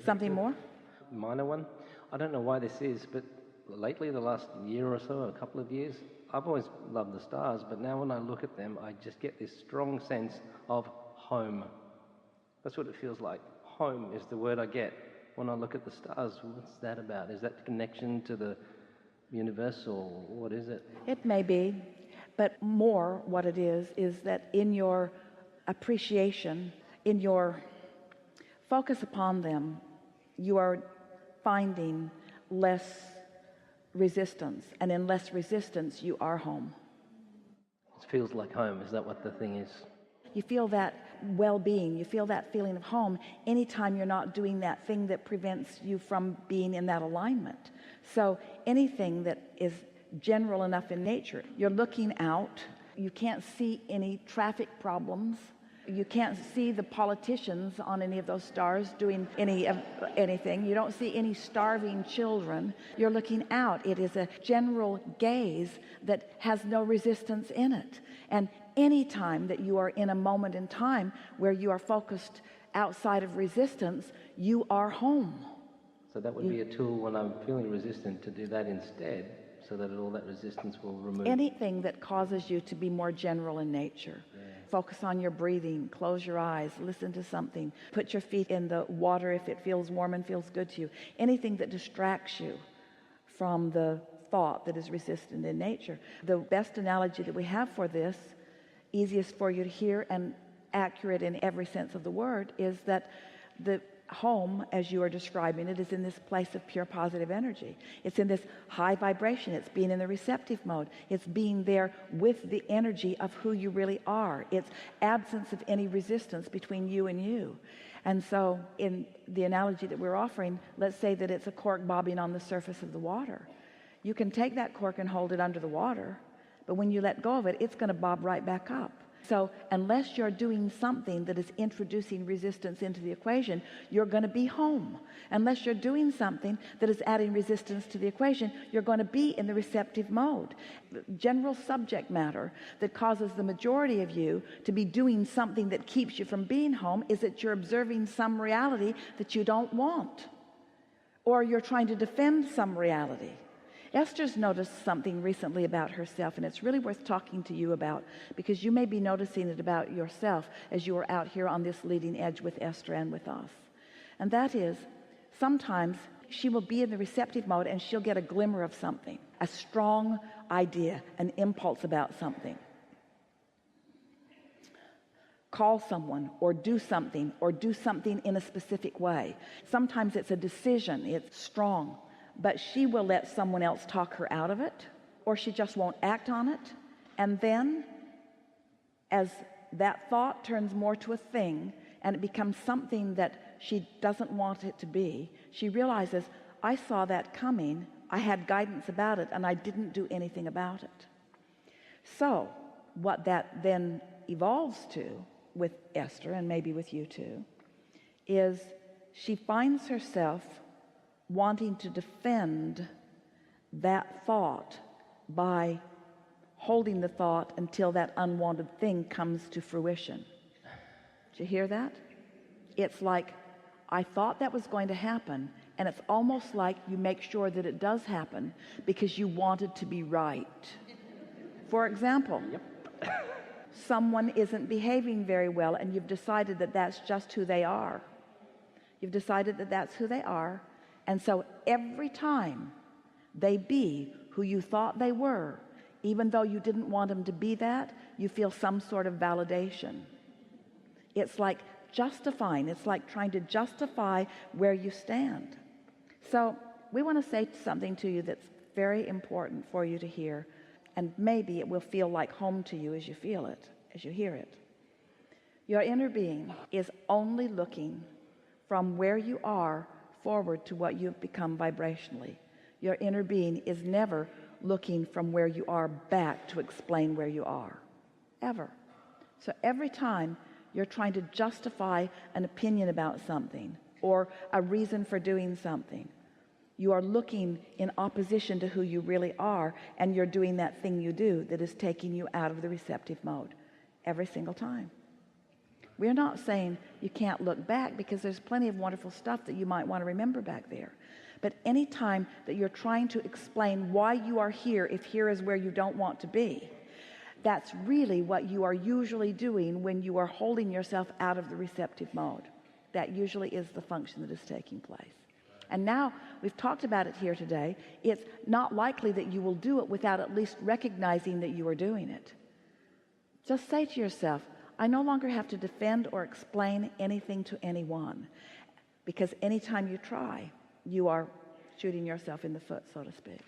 Something more? Minor one. I don't know why this is, but lately, the last year or so, a couple of years, I've always loved the stars, but now when I look at them, I just get this strong sense of home. That's what it feels like. Home is the word I get when I look at the stars. What's that about? Is that the connection to the universe, or what is it? It may be, but more what it is that in your appreciation, in your focus upon them, you are finding less resistance, and in less resistance you are home. It feels like home. Is that what the thing is? You feel that well-being, you feel that feeling of home anytime you're not doing that thing that prevents you from being in that alignment. So anything that is general enough in nature, you're looking out, you can't see any traffic problems, you can't see the politicians on any of those stars doing anything, you don't see any starving children. You're looking out. It is a general gaze that has no resistance in it. And any time that you are in a moment in time where you are focused outside of resistance, you are home. So that would be a tool when I'm feeling resistant to do that instead, so that all that resistance will remove. Anything that causes you to be more general in nature. Focus on your breathing, close your eyes, listen to something, put your feet in the water if it feels warm and feels good to you. Anything that distracts you from the thought that is resistant in nature. The best analogy that we have for this, easiest for you to hear and accurate in every sense of the word, is that the home, as you are describing it, is in this place of pure positive energy. It's in this high vibration. It's being in the receptive mode. It's being there with the energy of who you really are. It's absence of any resistance between you and you. And so in the analogy that we're offering, let's say that it's a cork bobbing on the surface of the water. You can take that cork and hold it under the water, but when you let go of it, it's going to bob right back up. So unless you're doing something that is introducing resistance into the equation, you're going to be home. Unless you're doing something that is adding resistance to the equation, you're going to be in the receptive mode. General subject matter that causes the majority of you to be doing something that keeps you from being home is that you're observing some reality that you don't want, or you're trying to defend some reality. Esther's noticed something recently about herself, and it's really worth talking to you about, because you may be noticing it about yourself as you are out here on this leading edge with Esther and with us. And that is, sometimes she will be in the receptive mode and she'll get a glimmer of something, a strong idea, an impulse about something. Call someone or do something in a specific way. Sometimes it's a decision, it's strong. But she will let someone else talk her out of it, or she just won't act on it. And then as that thought turns more to a thing and it becomes something that she doesn't want it to be, she realizes, I saw that coming, I had guidance about it, and I didn't do anything about it. So what that then evolves to with Esther, and maybe with you too, is she finds herself wanting to defend that thought by holding the thought until that unwanted thing comes to fruition. Did you hear that? It's like, I thought that was going to happen, and it's almost like you make sure that it does happen because you wanted to be right. For example, someone isn't behaving very well, and you've decided that that's just who they are. You've decided that that's who they are. And so every time they be who you thought they were, even though you didn't want them to be that, you feel some sort of validation. It's like justifying. It's like trying to justify where you stand. So we want to say something to you that's very important for you to hear, and maybe it will feel like home to you as you feel it, as you hear it. Your inner being is only looking from where you are forward to what you've become vibrationally. Your inner being is never looking from where you are back to explain where you are, ever. So every time you're trying to justify an opinion about something or a reason for doing something, you are looking in opposition to who you really are, and you're doing that thing you do that is taking you out of the receptive mode every single time. We're not saying you can't look back, because there's plenty of wonderful stuff that you might want to remember back there. But anytime that you're trying to explain why you are here, if here is where you don't want to be, that's really what you are usually doing when you are holding yourself out of the receptive mode. That usually is the function that is taking place. And now we've talked about it here today. It's not likely that you will do it without at least recognizing that you are doing it. Just say to yourself, I no longer have to defend or explain anything to anyone, because anytime you try, you are shooting yourself in the foot, so to speak.